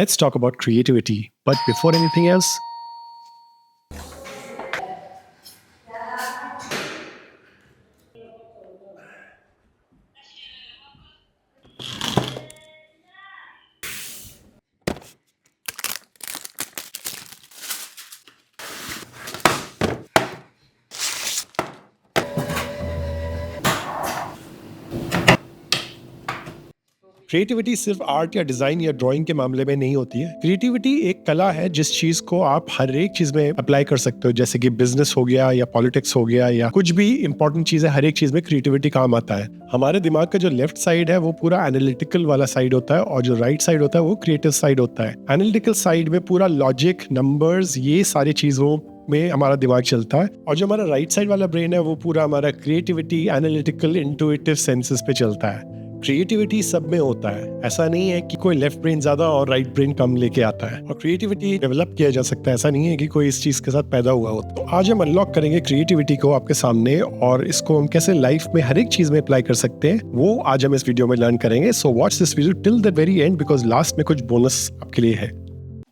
Let's talk about creativity. But before anything else, creativity सिर्फ art या design या drawing के मामले में नहीं होती है। क्रिएटिविटी एक कला है जिस चीज को आप हर एक चीज में अप्लाई कर सकते हो, जैसे कि बिजनेस हो गया या पॉलिटिक्स हो गया या कुछ भी इंपॉर्टेंट चीज है, हर एक चीज में क्रिएटिविटी काम आता है। हमारे दिमाग का जो लेफ्ट साइड है वो पूरा एनालिटिकल वाला साइड होता है और जो राइट साइड होता है वो क्रिएटिव साइड होता है। एनालिटिकल साइड में पूरा लॉजिक, नंबर्स, ये सारी चीजों में हमारा दिमाग चलता है और जो हमारा राइट साइड वाला ब्रेन है वो पूरा हमारा क्रिएटिविटी, एनालिटिकल, इंट्यूटिव सेंसेस पे चलता है। क्रिएटिविटी सब में होता है, ऐसा नहीं है कि कोई लेफ्ट ब्रेन ज्यादा और राइट ब्रेन कम लेके आता है। और क्रिएटिविटी डेवलप किया जा सकता है, ऐसा नहीं है कि कोई इस चीज के साथ पैदा हुआ हो। तो आज हम अनलॉक करेंगे क्रिएटिविटी को आपके सामने और इसको हम कैसे लाइफ में हर एक चीज में अप्लाई कर सकते हैं, वो आज हम इस वीडियो में लर्न करेंगे। So watch this video till the very and because last में कुछ बोनस आपके लिए है।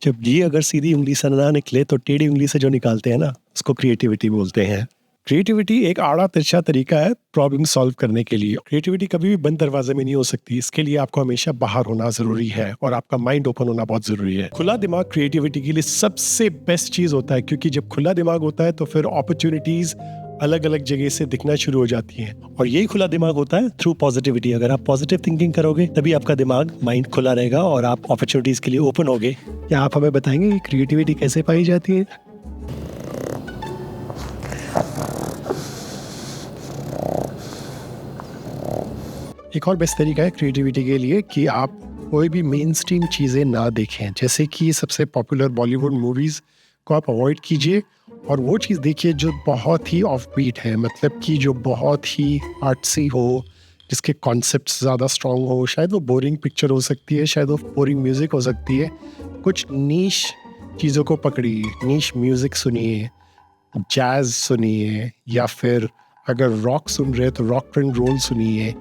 जब ये अगर सीधी उंगली से ना निकले तो टेढ़ी उंगली से जो निकालते हैं ना, उसको क्रिएटिविटी बोलते हैं। क्रिएटिविटी एक आड़ा तिरछा तरीका है प्रॉब्लम सॉल्व करने के लिए। क्रिएटिविटी कभी भी बंद दरवाजे में नहीं हो सकती, इसके लिए आपको हमेशा बाहर होना जरूरी है और आपका माइंड ओपन होना बहुत जरूरी है। खुला दिमाग क्रिएटिविटी के लिए सबसे बेस्ट चीज होता है, क्योंकि जब खुला दिमाग होता है तो फिर अपॉर्चुनिटीज अलग अलग जगह से दिखना शुरू हो जाती हैं और यही खुला दिमाग होता है थ्रू पॉजिटिविटी। अगर आप पॉजिटिव थिंकिंग करोगे तभी आपका दिमाग, माइंड खुला रहेगा और आप अपॉर्चुनिटीज के लिए ओपन होगे। क्या आप हमें बताएंगे कि क्रिएटिविटी कैसे पाई जाती है? एक और बेस्ट तरीका है क्रिएटिविटी के लिए कि आप कोई भी मेन स्ट्रीम चीज़ें ना देखें, जैसे कि सबसे पॉपुलर बॉलीवुड मूवीज़ को आप अवॉइड कीजिए और वो चीज़ देखिए जो बहुत ही ऑफ बीट है, मतलब कि जो बहुत ही आर्टसी हो, जिसके कॉन्सेप्ट्स ज़्यादा स्ट्रॉन्ग हो। शायद वो बोरिंग पिक्चर हो सकती है, शायद वो बोरिंग म्यूज़िक हो सकती है। कुछ नीश चीज़ों को पकड़िए, नीश म्यूज़िक सुनिए, जैज़ सुनिए, या फिर अगर रॉक सुन रहे हैं तो रॉक एंड रोल सुनिए।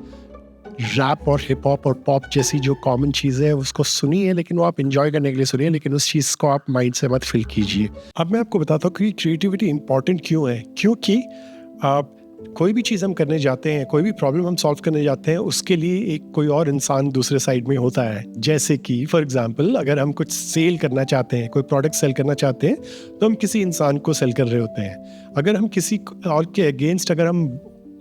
रैप और हिप हॉप और पॉप जैसी जो कॉमन चीज़ें हैं उसको सुनिए, लेकिन वो आप इंजॉय करने के लिए सुनिए, लेकिन उस चीज़ को आप माइंड से मत फील कीजिए। अब मैं आपको बताता हूँ कि क्रिएटिविटी इंपॉर्टेंट क्यों है। क्योंकि आप कोई भी चीज़ हम करने जाते हैं, कोई भी प्रॉब्लम हम सॉल्व करने जाते हैं, उसके लिए एक कोई और इंसान दूसरे साइड में होता है। जैसे कि फॉर एग्जांपल अगर हम कुछ सेल करना चाहते हैं, कोई प्रोडक्ट सेल करना चाहते हैं, तो हम किसी इंसान को सेल कर रहे होते हैं। अगर हम किसी और के अगेंस्ट अगर हम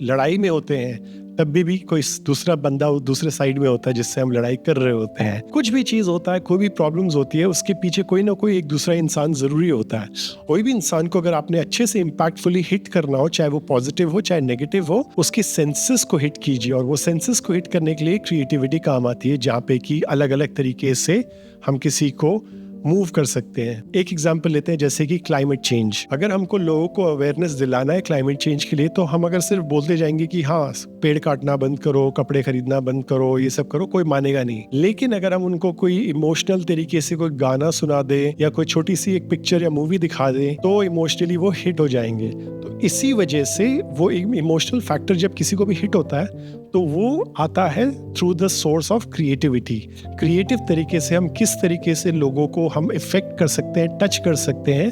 लड़ाई में होते हैं, तब भी कोई दूसरा बंदा दूसरे साइड में होता है जिससे हम लड़ाई कर रहे होते हैं। कुछ भी चीज होता है, कोई भी प्रॉब्लम्स होती है, उसके पीछे कोई ना कोई एक दूसरा इंसान जरूरी होता है। कोई भी इंसान को अगर आपने अच्छे से इम्पैक्टफुली हिट करना हो, चाहे वो पॉजिटिव हो चाहे नेगेटिव हो, उसके सेंसेस को हिट कीजिए और वो सेंसेस को हिट करने के लिए क्रिएटिविटी काम आती है, जहाँ पे कि अलग अलग तरीके से हम किसी को मूव कर सकते हैं। एक एग्जांपल लेते हैं, जैसे कि क्लाइमेट चेंज। अगर हमको लोगों को अवेयरनेस दिलाना है क्लाइमेट चेंज के लिए, तो हम अगर सिर्फ बोलते जाएंगे कि हाँ पेड़ काटना बंद करो, कपड़े खरीदना बंद करो, ये सब करो, कोई मानेगा नहीं। लेकिन अगर हम उनको कोई इमोशनल तरीके से कोई गाना सुना दे या कोई छोटी सी एक पिक्चर या मूवी दिखा दे, तो इमोशनली वो हिट हो जाएंगे। तो इसी वजह से वो एक इमोशनल फैक्टर जब किसी को भी हिट होता है तो वो आता है through the source of creativity. Creative तरीके से हम किस तरीके से लोगों को हम इफेक्ट कर सकते हैं, टच कर सकते हैं,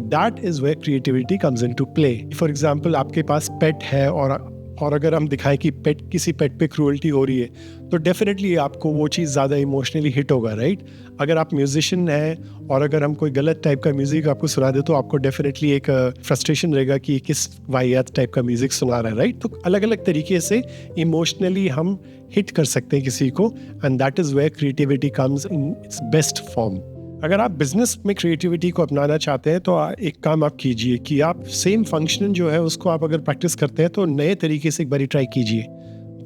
that is where creativity comes into play. For example आपके पास पेट है और अगर हम दिखाएं कि किसी पेट पे क्रूअल्टी हो रही है, तो डेफिनेटली आपको वो चीज़ ज़्यादा इमोशनली हिट होगा, राइट? अगर आप म्यूजिशियन हैं और अगर हम कोई गलत टाइप का म्यूजिक आपको सुना दे, तो आपको डेफिनेटली एक फ्रस्ट्रेशन रहेगा कि किस वाहियात टाइप का म्यूजिक सुना रहा है, राइट? तो अलग अलग तरीके से इमोशनली हम हिट कर सकते हैं किसी को, and that is where creativity comes in its best form. अगर आप बिजनेस में क्रिएटिविटी को अपनाना चाहते हैं तो एक काम आप कीजिए कि आप सेम फंक्शन जो है उसको आप अगर प्रैक्टिस करते हैं तो नए तरीके से एक बारी ट्राई कीजिए,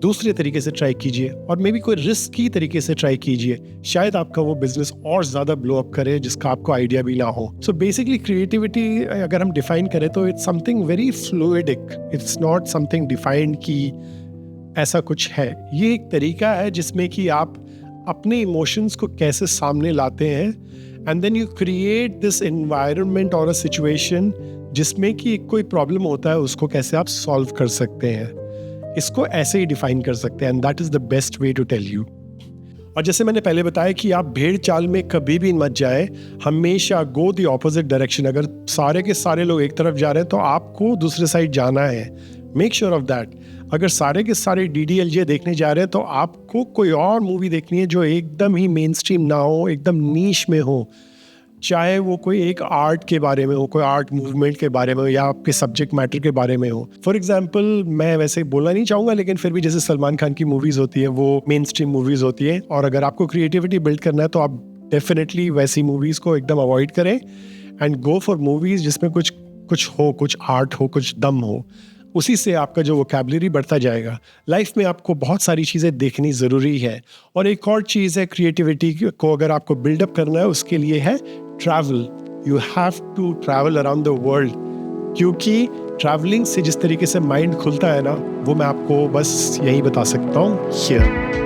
दूसरे तरीके से ट्राई कीजिए और मे बी कोई रिस्की तरीके से ट्राई कीजिए। शायद आपका वो बिजनेस और ज्यादा ब्लो अप करे जिसका आपको आइडिया भी ना हो। सो बेसिकली क्रिएटिविटी अगर हम डिफाइन करें तो it's something very fluidic, it's not something defined कि ऐसा कुछ है। ये एक तरीका है जिसमें कि आप अपने इमोशंस को कैसे सामने लाते हैं and then you create this environment और अ सिचुएशन जिसमें कि कोई प्रॉब्लम होता है उसको कैसे आप सॉल्व कर सकते हैं। इसको ऐसे ही डिफाइन कर सकते हैं and that is the best way to tell you. और जैसे मैंने पहले बताया कि आप भेड़ चाल में कभी भी मत जाए, हमेशा गो द ऑपोजिट डायरेक्शन। अगर सारे के सारे लोग एक तरफ जा रहे हैं तो आपको दूसरे साइड जाना है, मेक श्योर ऑफ दैट। अगर सारे के सारे DDLJ देखने जा रहे हैं तो आपको कोई और मूवी देखनी है जो एकदम ही मेन स्ट्रीम ना हो, एकदम नीश में हो, चाहे वो कोई एक आर्ट के बारे में हो, कोई आर्ट मूवमेंट के बारे में हो, या आपके सब्जेक्ट मैटर के बारे में हो। फॉर एग्जाम्पल, मैं वैसे बोलना नहीं चाहूँगा, लेकिन फिर भी जैसे सलमान खान की मूवीज़ होती है वो मेन स्ट्रीम मूवीज़ होती है, और अगर आपको क्रिएटिविटी बिल्ड करना है तो आप डेफिनेटली वैसी मूवीज़ को एकदम अवॉइड करें एंड गो फॉर मूवीज़ जिसमें कुछ हो, कुछ आर्ट हो, कुछ दम हो। उसी से आपका जो वोकैबुलरी बढ़ता जाएगा। लाइफ में आपको बहुत सारी चीज़ें देखनी ज़रूरी है। और एक और चीज़ है, क्रिएटिविटी को अगर आपको बिल्डअप करना है उसके लिए है travel. You have to travel around the world, क्योंकि ट्रैवलिंग से जिस तरीके से माइंड खुलता है ना, वो मैं आपको बस यही बता सकता हूँ हियर।